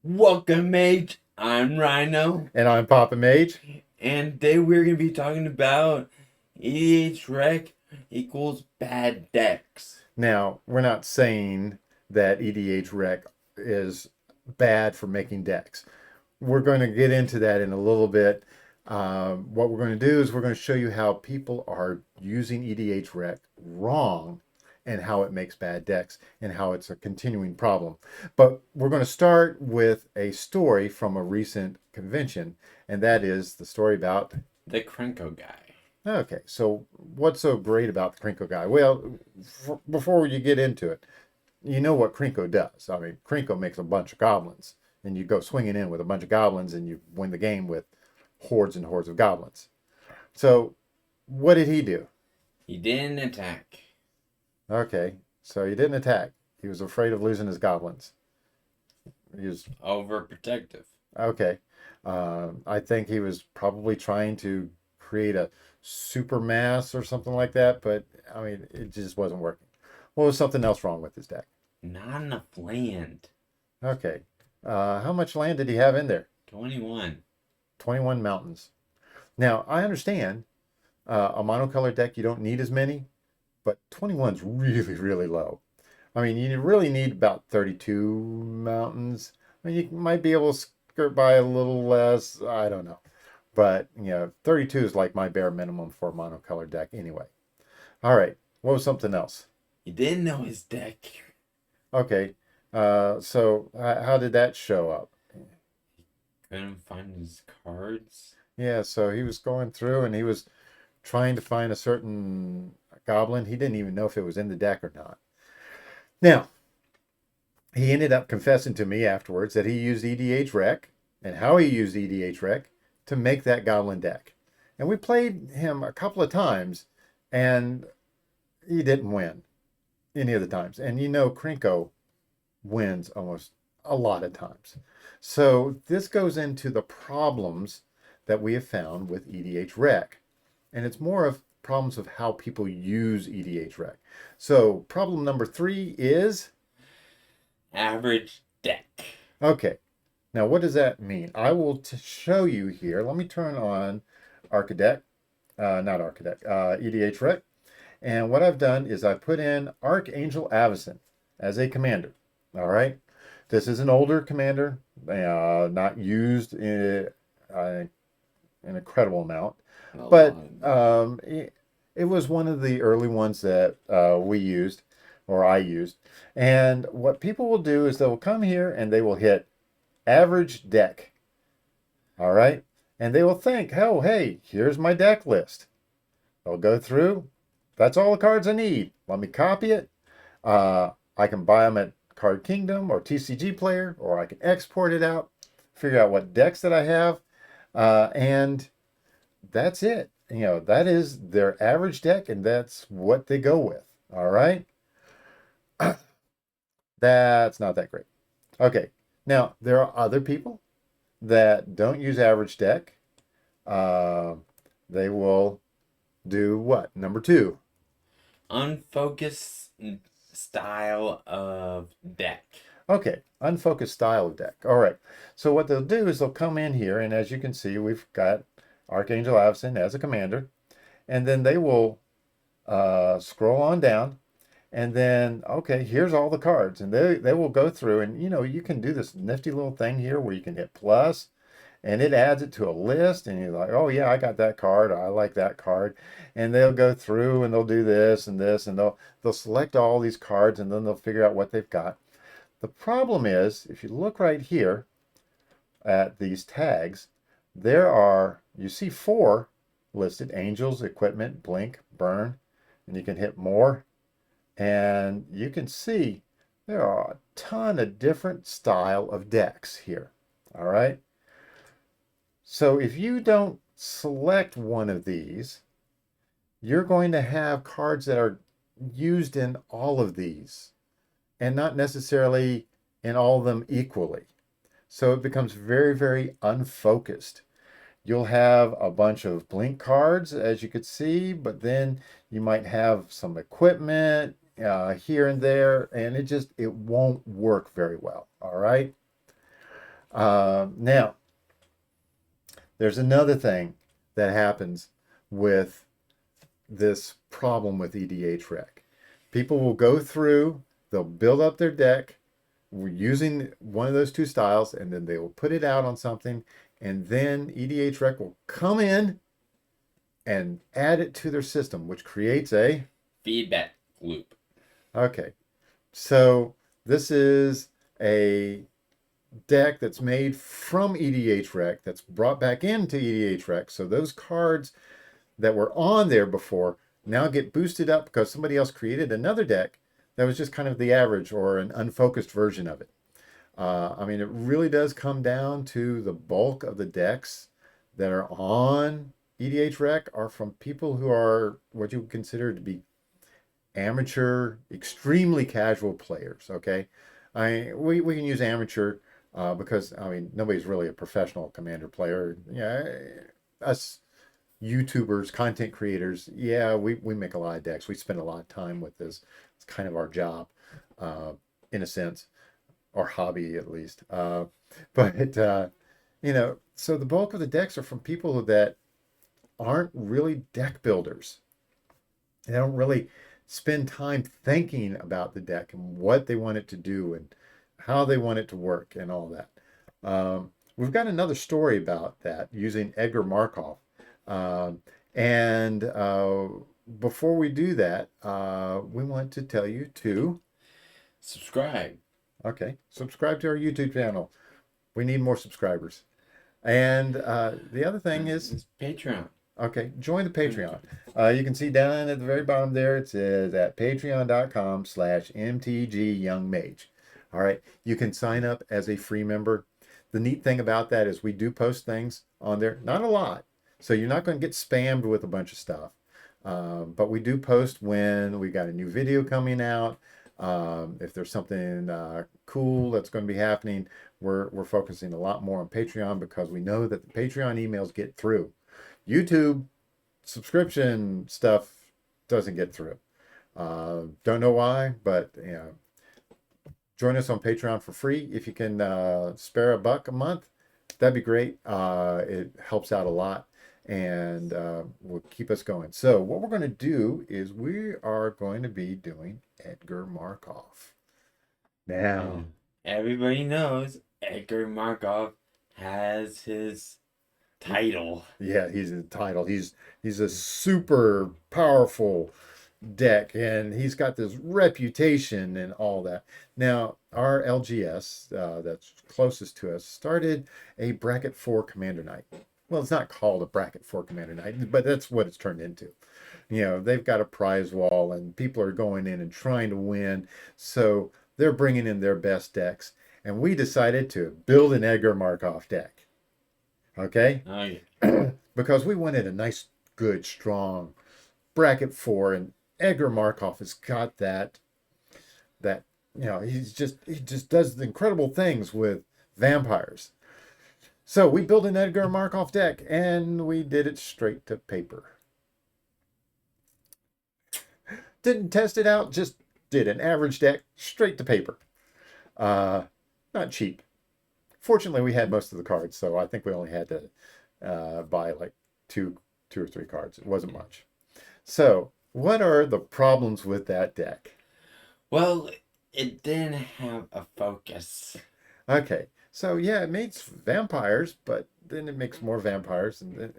Welcome, Mage. I'm Rhino, And I'm Papa Mage. and today we're going to be talking about EDHRec equals bad decks. Now, we're not saying that EDHRec is bad for making decks. We're going to get into that in a little bit. What we're going to do is we're going to show you how people are using EDHRec wrong and how it makes bad decks and how it's a continuing problem. But we're going to start with a story from a recent convention, and that is the story about. The Krenko guy. Okay, so what's so great about the Krinko guy? Well, before you get into it, you know what Krinko does. I mean, Krinko makes a bunch of goblins, and you go swinging in with a bunch of goblins, and you win the game with hordes and hordes of goblins. So, what did he do? He didn't attack. Okay, so he didn't attack. He was afraid of losing his goblins. He was Overprotective. okay. I think he was probably trying to create a super mass or something like that, but I mean, it just wasn't working. What was something else wrong with his deck? Not enough land. Okay. How much land did he have in there? 21. 21 mountains. Now, I understand a monocolored deck, you don't need as many, but 21 is really, really low. I mean, you really need about 32 mountains. I mean, you might be able to skirt by a little less. I don't know. But, 32 is like my bare minimum for a monocolored deck anyway. All right. What was something else? He didn't know his deck. Okay. So how did that show up? Couldn't find his cards. Yeah, so he was going through and he was trying to find a certain goblin. He didn't even know if it was in the deck or not. Now, he ended up confessing to me afterwards that he used EDHRec and how he used EDHRec to make that goblin deck. And we played him a couple of times and he didn't win any of the times. And Krinko wins almost a lot of times. So this goes into the problems that we have found with EDHRec. And it's more of problems of how people use EDHRec. So problem number 3 is Average deck. okay. Now what does that mean? I will show you here. Let me turn on Archidec, not Archidec, EDHRec. And what I've done is I put in Archangel Avacyn as a commander. All right. This is an older commander, not used in an incredible amount, but it was one of the early ones that we used, or I used. And what people will do is they'll come here and they will hit average deck. All right. And they will think, oh, hey, here's my deck list. They'll go through. That's all the cards I need. Let me copy it. I can buy them at Card Kingdom or TCG Player, or I can export it out, figure out what decks that I have, and that's it. That is their average deck, and that's what they go with. All right. That's not that great. Okay. Now, there are other people that don't use average deck. They will do what? Number 2. Unfocused style of deck. Okay, unfocused style of deck. All right. So what they'll do is they'll come in here, and as you can see, we've got Archangel Avacyn as a commander, and then they will scroll on down, and then okay, here's all the cards, and they will go through, and you can do this nifty little thing here where you can hit plus, and it adds it to a list, and you're like, oh yeah, I got that card, I like that card, and they'll go through and they'll do this and this, and they'll select all these cards, and then they'll figure out what they've got. The problem is, if you look right here at these tags, you see 4 listed: angels, equipment, blink, burn, and you can hit more, and you can see there are a ton of different style of decks here. All right. So if you don't select one of these, you're going to have cards that are used in all of these and not necessarily in all of them equally. So it becomes very, very unfocused. You'll have a bunch of blink cards, as you could see, but then you might have some equipment here and there, and it won't work very well. All right. Now, there's another thing that happens with this problem with EDHRec. People will go through, they'll build up their deck using one of those two styles, and then they will put it out on something, and then EDHRec will come in and add it to their system, which creates a feedback loop. Okay, so this is a deck that's made from EDHRec that's brought back into EDHRec. So those cards that were on there before now get boosted up because somebody else created another deck that was just kind of the average or an unfocused version of it. I mean, it really does come down to the bulk of the decks that are on EDHRec are from people who are what you would consider to be amateur, extremely casual players. Okay, we can use amateur because I mean nobody's really a professional commander player. Yeah, us YouTubers, content creators, yeah, we make a lot of decks. We spend a lot of time with this. It's kind of our job, in a sense, or hobby at least. But so the bulk of the decks are from people that aren't really deck builders. They don't really spend time thinking about the deck and what they want it to do and how they want it to work and all that. We've got another story about that using Edgar Markov. And before we do that, we want to tell you to subscribe. Okay, subscribe to our YouTube channel. We need more subscribers. And the other thing is Patreon. Okay, join the Patreon. You can see down at the very bottom there, it says at patreon.com/mtgyoungmage. All right, you can sign up as a free member. The neat thing about that is we do post things on there, not a lot. So you're not going to get spammed with a bunch of stuff. But we do post when we got a new video coming out. If there's something cool that's going to be happening, we're focusing a lot more on Patreon because we know that the Patreon emails get through. YouTube subscription stuff doesn't get through. Don't know why, but join us on Patreon for free. If you can spare $1 a month, that'd be great. It helps out a lot and will keep us going. So what we're going to do is we are going to be doing Edgar Markov. Now, everybody knows Edgar Markov has his title. Yeah, he's a title. He's a super powerful deck, and he's got this reputation and all that. Now, our LGS that's closest to us started a bracket 4 Commander Night. Well, it's not called a bracket 4 Commander Night, but that's what it's turned into. They've got a prize wall, and people are going in and trying to win. So they're bringing in their best decks, and we decided to build an Edgar Markov deck. Okay? Oh, yeah. Because we wanted a nice, good, strong bracket 4, and Edgar Markov has got that he just does incredible things with vampires. So we built an Edgar Markov deck, and we did it straight to paper. Didn't test it out, just did an average deck straight to paper. Not cheap. Fortunately, we had most of the cards, so I think we only had to buy like two or three cards. It wasn't much. So, what are the problems with that deck? Well, it didn't have a focus. Okay, so yeah, it makes vampires, but then it makes more vampires and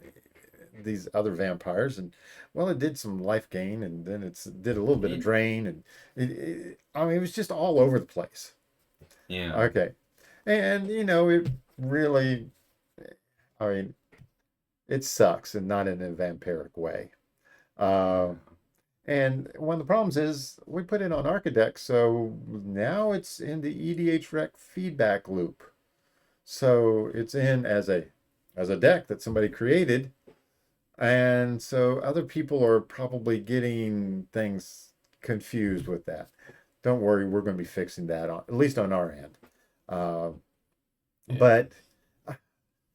these other vampires, and well, it did some life gain, and then it did a little bit of drain, and it was just all over the place. Yeah. Okay. And, it really, it sucks and not in a vampiric way. And one of the problems is we put it on Archideck, so now it's in the EDHRec feedback loop. So it's in as a deck that somebody created. And so other people are probably getting things confused with that. Don't worry, we're going to be fixing that at least on our end. But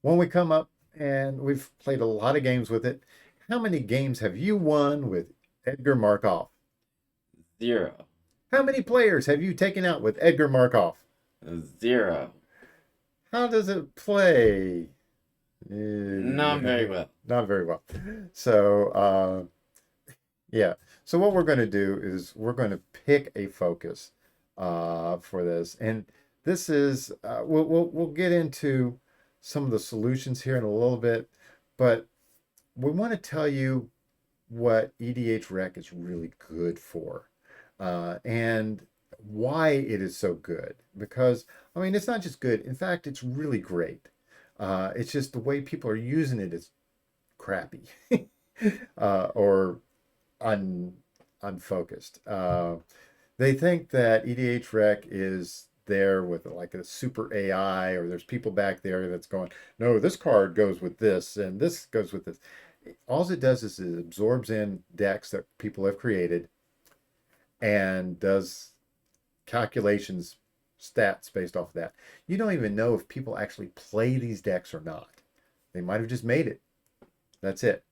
when we come up and we've played a lot of games with it, how many games have you won with Edgar Markov? 0. How many players have you taken out with Edgar Markov? 0. How does it play? Not very well. Not very well. So, yeah. So what we're going to do is we're going to pick a focus for this, and this is we'll get into some of the solutions here in a little bit, but we want to tell you what EDHRec is really good for, and why it is so good. Because I mean, it's not just good. In fact, it's really great. It's just the way people are using it is crappy, or un unfocused. They think that EDHRec is there with like a super AI, or there's people back there that's going, no, this card goes with this and this goes with this. All it does is it absorbs in decks that people have created and does calculations, stats based off of that. You don't even know if people actually play these decks or not. They might have just made it. That's it.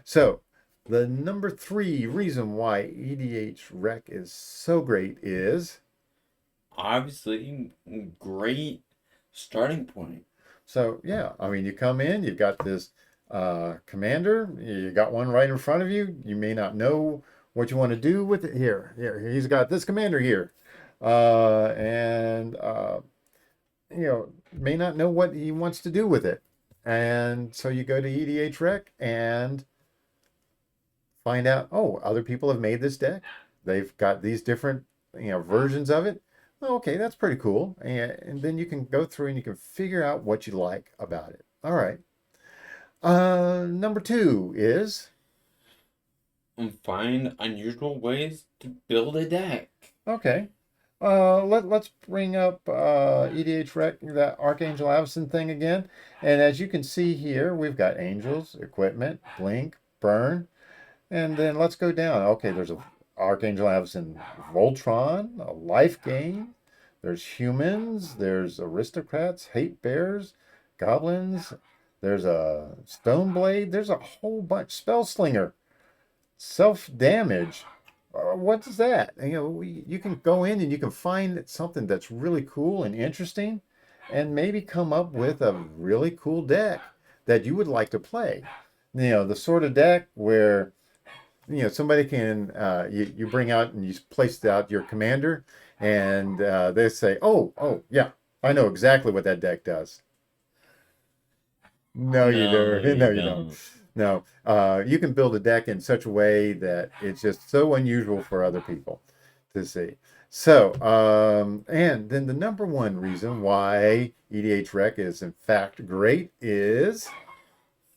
So the number 3 reason why EDHRec is so great is, Obviously, great starting point. so yeah, I mean, you come in, you've got this commander, you got one right in front of you. You may not know what you want to do with it. Here, he's got this commander here, and may not know what he wants to do with it. And so you go to EDHRec and find out, oh, other people have made this deck. They've got these different, versions of it. Oh, okay, that's pretty cool. And then you can go through and you can figure out what you like about it. All right. Number 2 is, And find unusual ways to build a deck. okay. Let's bring up EDHRec, that Archangel Avacyn thing again. And as you can see here, we've got angels, equipment, blink, burn. And then let's go down. Okay, there's a Archangel Avacyn Voltron, a life gain. There's humans. There's aristocrats, hate bears, goblins. There's a stone blade. There's a whole bunch. Spell slinger, self damage. What is that? You can go in and you can find something that's really cool and interesting, and maybe come up with a really cool deck that you would like to play. The sort of deck where somebody can you bring out and you place out your commander, and they say, oh yeah, I know exactly what that deck does. No, you No, don't. you No, you don't. don't. No, you can build a deck in such a way that it's just so unusual for other people to see. So, and then the number 1 reason why EDHRec is in fact great is,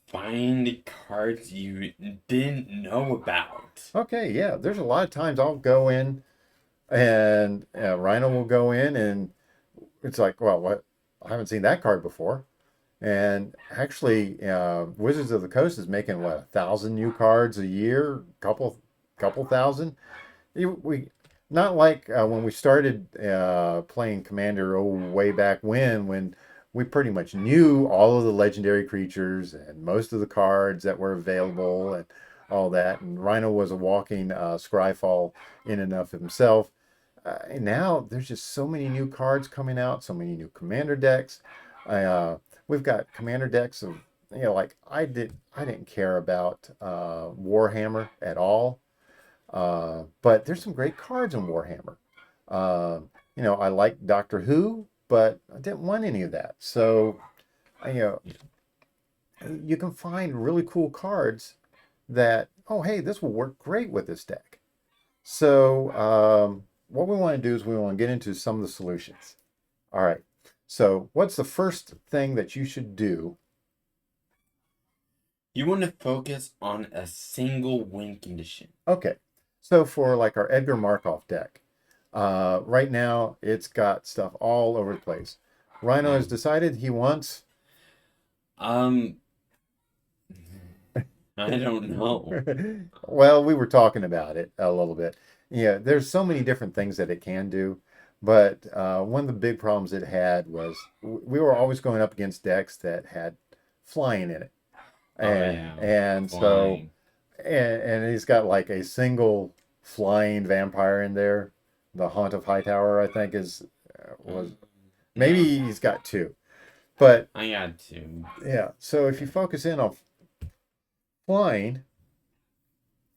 Find cards you didn't know about. okay, yeah, there's a lot of times I'll go in and Rhino will go in and it's like, well, what? I haven't seen that card before. And actually, Wizards of the Coast is making what, 1,000 new cards a year, couple thousand. We not like when we started playing Commander, way back when we pretty much knew all of the legendary creatures and most of the cards that were available and all that. And Rhino was a walking Scryfall in and of himself. And now there's just so many new cards coming out, so many new Commander decks. We've got Commander decks of, like I didn't care about Warhammer at all, but there's some great cards in Warhammer. Uh, I like Doctor Who, but I didn't want any of that. So, you know, you can find really cool cards that, oh, hey, this will work great with this deck. So, what we want to do is we want to get into some of the solutions. All right. So, what's the first thing that you should do? You want to focus on a single win condition. Okay. So, for like our Edgar Markov deck, right now it's got stuff all over the place. Rhino has decided he wants. Um, I don't know. Well, we were talking about it a little bit. Yeah, there's so many different things that it can do, but one of the big problems it had was we were always going up against decks that had flying in it, Oh and yeah, and so flying. and he's got like a single flying vampire in there. The Haunt of Hightower, I think, is was Mm, maybe No. he's got two. But I got to. yeah, so if you focus in on flying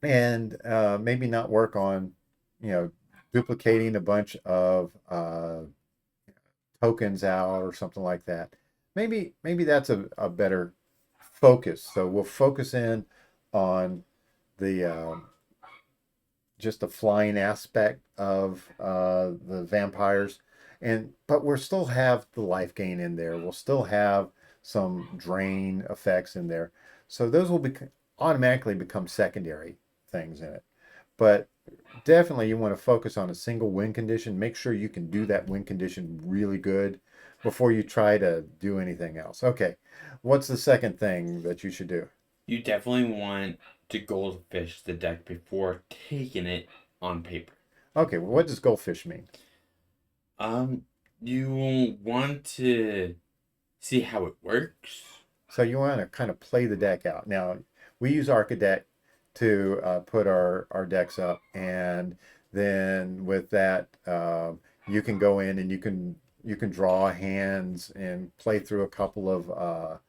and maybe not work on, you know, duplicating a bunch of tokens out or something like that. Maybe that's a better focus. So we'll focus in on the just the flying aspect of the vampires, and but we'll still have the life gain in there. We'll still have some drain effects in there. So those will be automatically become secondary things in it. But definitely you want to focus on a single win condition. Make sure you can do that win condition really good before you try to do anything else. Okay, what's the second thing that you should do? You definitely want to goldfish the deck before taking it on paper. Okay, well, what does goldfish mean? Um, you want to see how it works. So you want to kind of play the deck out. Now, we use Arcadeck to put our decks up, and then with that, you can go in and you can draw hands and play through a couple of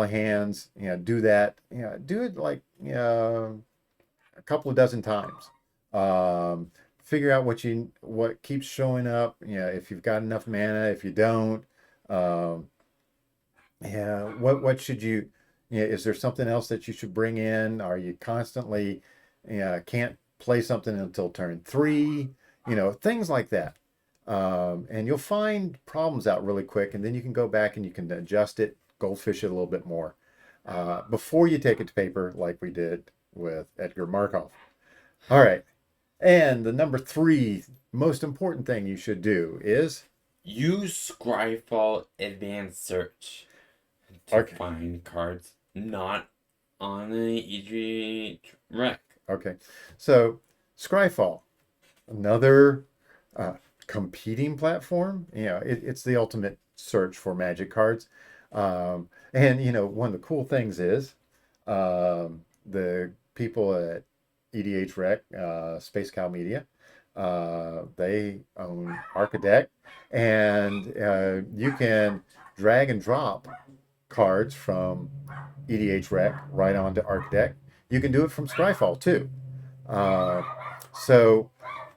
hands. You know, do that. You know, do it like a couple of dozen times. Figure out what keeps showing up. You know, if you've got enough mana, if you don't. Um, yeah, what should you, yeah, is there something else that you should bring in? Are you constantly, can't play something until turn three? You know, things like that. And you'll find problems out really quick, and then you can go back and you can adjust it, goldfish it a little bit more before you take it to paper, like we did with Edgar Markov. All right. And the number three most important thing you should do is Use Scryfall Advanced Search to okay. find cards not on the EDHRec. Okay. So Scryfall, another competing platform. You know, it's the ultimate search for Magic cards. And you know, one of the cool things is the people at EDHRec, Space Cow Media, they own Arcadeck, and you can drag and drop cards from EDHRec right onto Arcadeck. You can do it from Scryfall too. Uh, so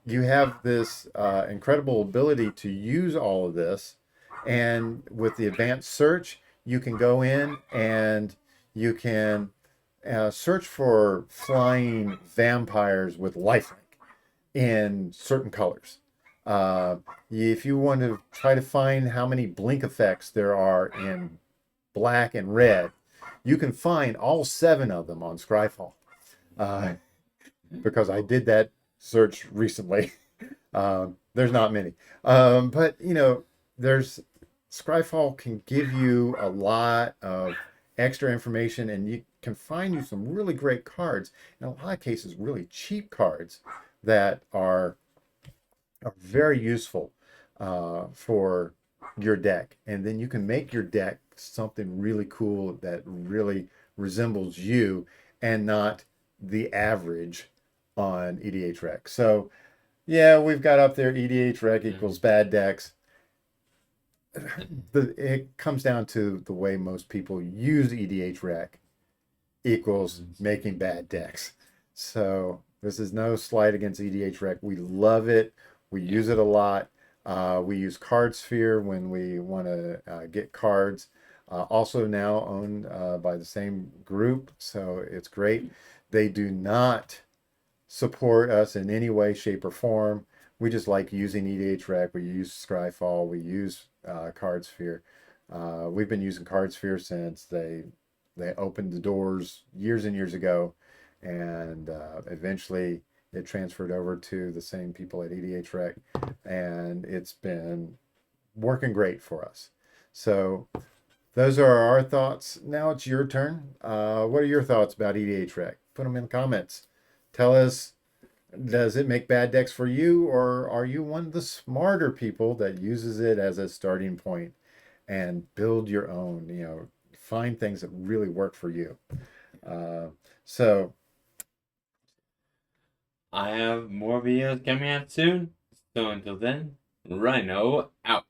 you have this incredible ability to use all of this. And with the advanced search, you can go in and you can search for flying vampires with lifelink in certain colors. If you want to try to find how many blink effects there are in black and red, you can find all 7 of them on Scryfall. Uh, because I did that search recently. There's not many, but you know, there's Scryfall can give you a lot of extra information, and you can find you some really great cards. In a lot of cases, really cheap cards that are very useful for your deck, and then you can make your deck something really cool that really resembles you and not the average on EDHRec. So yeah, we've got up there EDHRec equals bad decks. It comes down to the way most people use EDHRec equals making bad decks. So this is no slight against EDHRec. We love it. We use it a lot. We use CardSphere when we want to get cards. Also now owned by the same group, so it's great. They do not support us in any way, shape, or form. We just like using EDHRec. We use Scryfall. We use CardSphere. We've been using CardSphere since they opened the doors years and years ago, and eventually it transferred over to the same people at EDHRec, and it's been working great for us. So those are our thoughts. Now it's your turn. What are your thoughts about EDHRec? Put them in the comments. Tell us, does it make bad decks for you, or are you one of the smarter people that uses it as a starting point and build your own, you know, find things that really work for you? So I have more videos coming out soon. So until then, Rhino out.